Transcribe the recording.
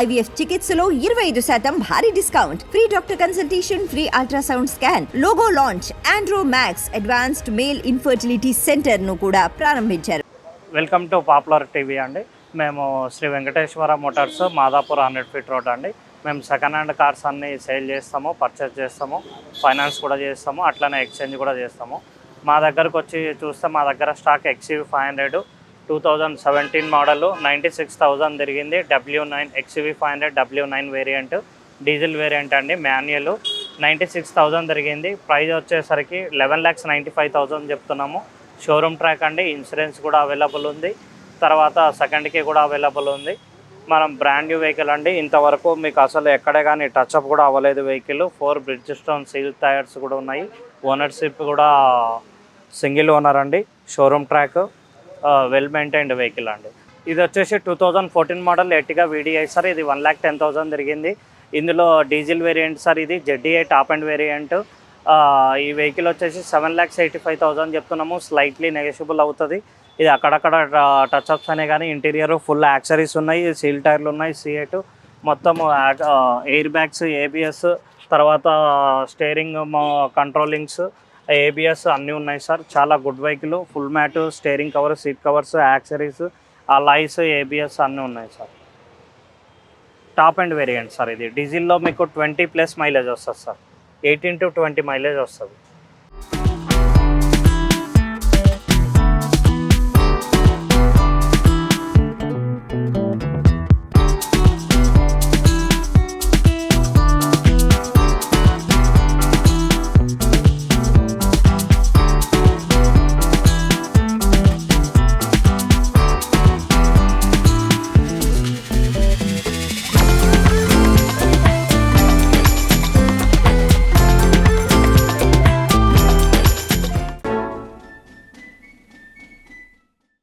IVF చికిత్సలో 25% భారీ discount, free doctor consultation, free ultrasound scan, logo launch, Andro Max advanced male infertility centre ను కూడా ప్రారంభించారు. Welcome to popular TV అండి. మేము Sri Venkateswara motors Madhapur 100 feet road అండి. మేము సెకండ్ హ్యాండ్ కార్స్ అన్ని సేల్ చేస్తాము, పర్చేస్ చేస్తాము, ఫైనాన్స్ కూడా చేస్తాము, అట్లనే ఎక్స్చేంజ్ కూడా చేస్తాము. మా దగ్గరకు వచ్చి చూస్తే మా దగ్గర స్టాక్ XUV 500 2017 మోడల్ 96,000 తిరిగింది. W9 XUV 500 W9 variant, diesel variant అండి, మాన్యువల్ 96,000 తిరిగింది. ప్రైస్ వచ్చేసరికి 11,95,000 చెప్తున్నాము. షోరూమ్ ట్రాక్ అండి, ఇన్సూరెన్స్ కూడా అవైలబుల్ ఉంది, తర్వాత సెకండ్కి కూడా అవైలబుల్ ఉంది. మనం బ్రాండ్ న్యూ వెహికల్ అండి. ఇంతవరకు మీకు అసలు ఎక్కడే కానీ టచ్అప్ కూడా అవ్వలేదు vehicle. 4 bridge stone seal tyres కూడా ఉన్నాయి. ఓనర్షిప్ కూడా సింగిల్ ఓనర్ అండి. Showroom track, well maintained vehicle అండి. ఇది వచ్చేసి 2014 మోడల్ ఎర్టిగా VDI సార్. ఇది 1,10,000 తిరిగింది. ఇందులో డీజిల్ వేరియంట్ సార్. ఇది ZDI టాప్ అండ్ వేరియంట్. ఈ వెహికల్ వచ్చేసి 7,85,000 చెప్తున్నాము. స్లైట్లీ నెగోషియబుల్ అవుతుంది. ఇది అక్కడక్కడ టచ్అప్స్ అనే కానీ ఇంటీరియర్ ఫుల్ యాక్సరీస్ ఉన్నాయి, సీల్ టైర్లు ఉన్నాయి, C8 మొత్తం ఎయిర్ బ్యాగ్స్, ABS, తర్వాత స్టీరింగ్ కంట్రోలింగ్స్, ABS అన్నీ ఉన్నాయి సార్. చాలా good vehicle. Full mat, steering cover, seat covers, accessories, lights, ABS అన్నీ ఉన్నాయి sir. Top and variant sir. ఇది డీజిల్లో మీకు 20+ మైలేజ్ వస్తుంది సార్. 18 to 20 మైలేజ్ వస్తుంది.